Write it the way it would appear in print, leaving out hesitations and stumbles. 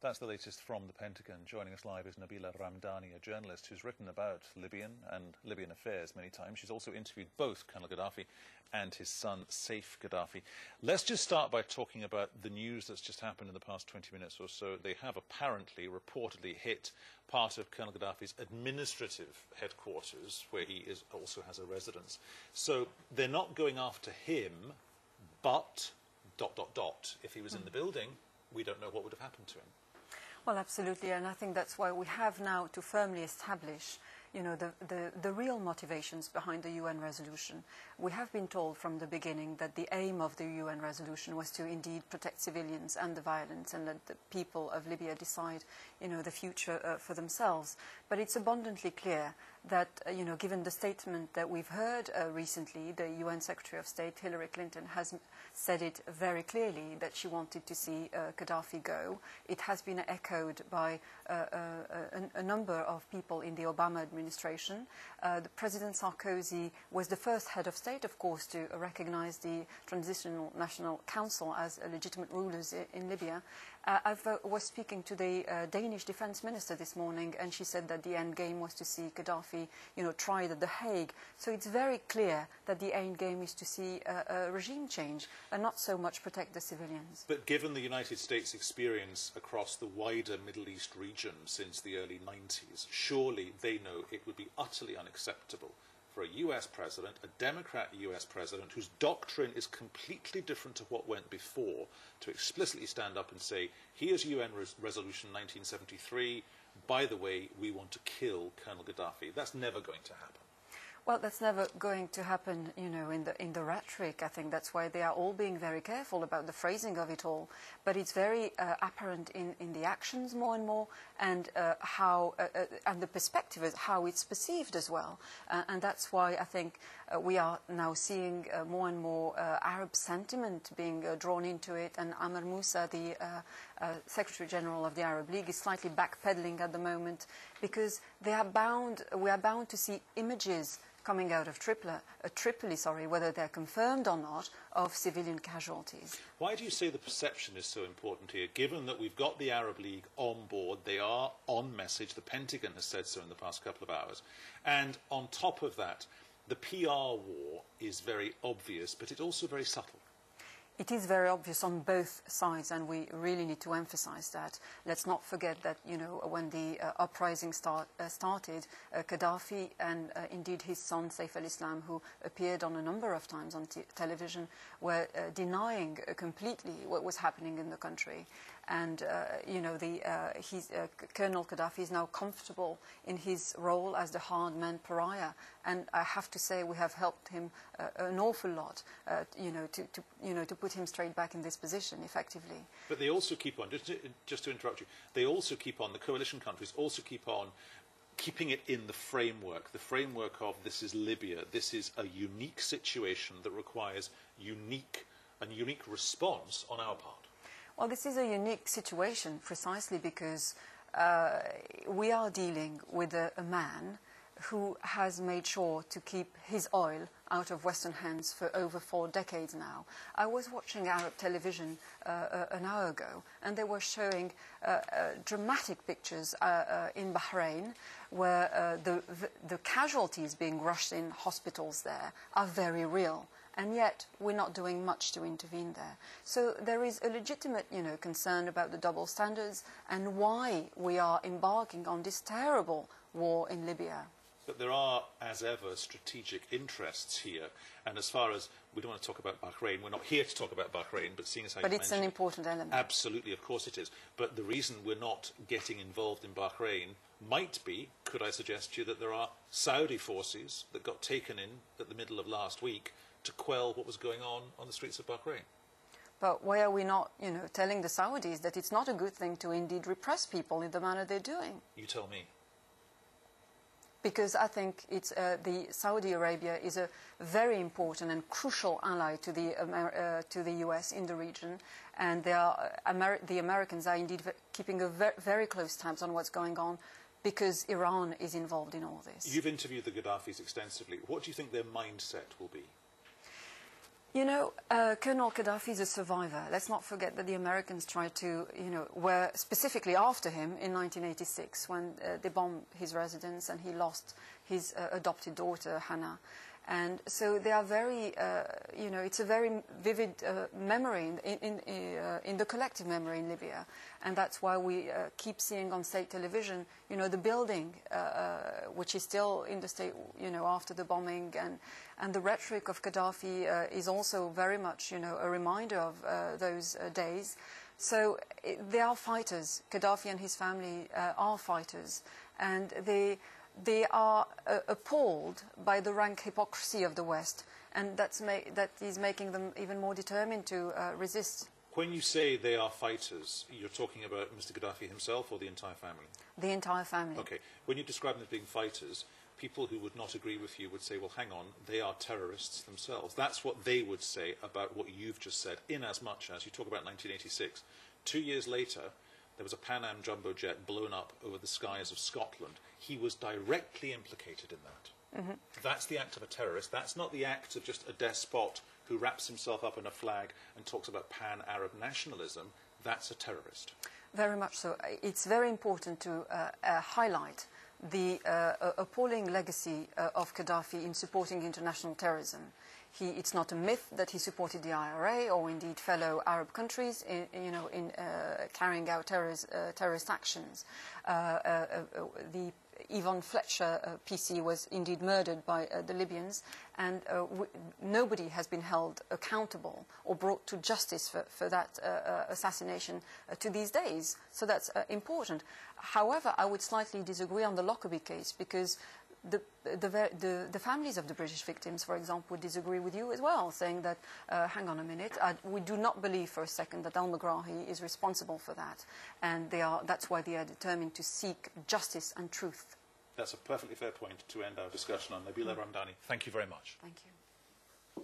That's the latest from the Pentagon. Joining us live is Nabila Ramdani, a journalist who's written about Libyan and Libyan affairs many times. She's also interviewed both Col Gaddafi and his son, Saif Gaddafi. Let's just start by talking about the news that's just happened in the past 20 minutes or so. They have apparently, reportedly, hit part of Col Gaddafi's administrative headquarters, where he also has a residence. So they're not going after him, but ... If he was in the building, we don't know what would have happened to him. Well, absolutely, and I think that's why we have now to firmly establish, you know, the real motivations behind the UN resolution. We have been told from the beginning that the aim of the UN resolution was to indeed protect civilians and the violence, and let the people of Libya decide, you know, the future for themselves. But it's abundantly clear that, you know, given the statement that we've heard recently, the UN Secretary of State, Hillary Clinton, has said it very clearly that she wanted to see Gaddafi go. It has been echoed by a number of people in the Obama administration. The President Sarkozy was the first head of state, of course, to recognize the Transitional National Council as legitimate rulers in Libya. I was speaking to the Danish defense minister this morning, and she said that the end game was to see Gaddafi, you know, tried at The Hague. So it's very clear that the end game is to see a regime change and not so much protect the civilians. But given the United States' experience across the wider Middle East region since the early 90s, surely they know it would be utterly unacceptable for a US president, a Democrat US president, whose doctrine is completely different to what went before, to explicitly stand up and say, here's UN Resolution 1973, by the way, we want to kill Colonel Gaddafi. That's never going to happen. Well, that's never going to happen, you know, in the rhetoric. I think that's why they are all being very careful about the phrasing of it all. But it's very apparent in the actions more and more, and how and the perspective is how it's perceived as well. And that's why I think we are now seeing more and more Arab sentiment being drawn into it. And Amr Moussa, the Secretary General of the Arab League, is slightly backpedaling at the moment, because we are bound to see images coming out of Tripoli, whether they're confirmed or not, of civilian casualties. Why do you say the perception is so important here? Given that we've got the Arab League on board, they are on message, the Pentagon has said so in the past couple of hours, and on top of that, the PR war is very obvious, but it's also very subtle. It is very obvious on both sides, and we really need to emphasize that. Let's not forget that, you know, when the uprising started, Gaddafi and indeed his son Saif al-Islam, who appeared on a number of times on television, were denying completely what was happening in the country. And, you know, Colonel Gaddafi is now comfortable in his role as the hard-man pariah. And I have to say we have helped him an awful lot, you know, to put him straight back in this position, effectively. But they also keep on, just to interrupt you, they also keep on, the coalition countries also keep on keeping it in the framework of this is Libya, this is a unique situation that requires a unique response on our part. Well, this is a unique situation precisely because we are dealing with a man who has made sure to keep his oil out of Western hands for over 4 decades now. I was watching Arab television an hour ago, and they were showing dramatic pictures in Bahrain, where the casualties being rushed in hospitals there are very real. And yet we're not doing much to intervene there. So there is a legitimate, you know, concern about the double standards and why we are embarking on this terrible war in Libya. But there are, as ever, strategic interests here. And as far as, we don't want to talk about Bahrain, we're not here to talk about Bahrain, but seeing as how But it's an important element. Absolutely, of course it is. But the reason we're not getting involved in Bahrain might be, could I suggest to you, that there are Saudi forces that got taken in at the middle of last week to quell what was going on the streets of Bahrain. But why are we not, you know, telling the Saudis that it's not a good thing to indeed repress people in the manner they're doing? You tell me. Because I think it's the Saudi Arabia is a very important and crucial ally to the US in the region, and they are, the Americans are indeed keeping a very close tabs on what's going on, because Iran is involved in all this. You've interviewed the Gaddafis extensively. What do you think their mindset will be? You know, Colonel Gaddafi is a survivor. Let's not forget that the Americans tried to, were specifically after him in 1986 when they bombed his residence and he lost his adopted daughter, Hannah. And so they are very, it's a very vivid memory in the collective memory in Libya. And that's why we keep seeing on state television, the building, which is still in the state, after the bombing. And the rhetoric of Gaddafi is also very much, a reminder of those days. So they are fighters. Gaddafi and his family are fighters. And they are appalled by the rank hypocrisy of the West, and that is making them even more determined to resist. When you say they are fighters, you're talking about Mr. Gaddafi himself or the entire family? The entire family. Okay. When you describe them as being fighters, people who would not agree with you would say, well, hang on, they are terrorists themselves. That's what they would say about what you've just said, in as much as you talk about 1986. 2 years later, there was a Pan Am jumbo jet blown up over the skies of Scotland. He was directly implicated in that. Mm-hmm. That's the act of a terrorist. That's not the act of just a despot who wraps himself up in a flag and talks about pan-Arab nationalism. That's a terrorist. Very much so. It's very important to highlight the appalling legacy of Gaddafi in supporting international terrorism. It's not a myth that he supported the IRA or indeed fellow Arab countries in carrying out terrorist actions. The Yvonne Fletcher PC was indeed murdered by the Libyans, and nobody has been held accountable or brought to justice for that assassination to these days. So that's important. However, I would slightly disagree on the Lockerbie case, because the families of the British victims, for example, would disagree with you as well, saying that, hang on a minute, we do not believe for a second that al-Megrahi is responsible for that. And that's why they are determined to seek justice and truth. That's a perfectly fair point to end our discussion on. Nabila Ramdani, thank you very much. Thank you.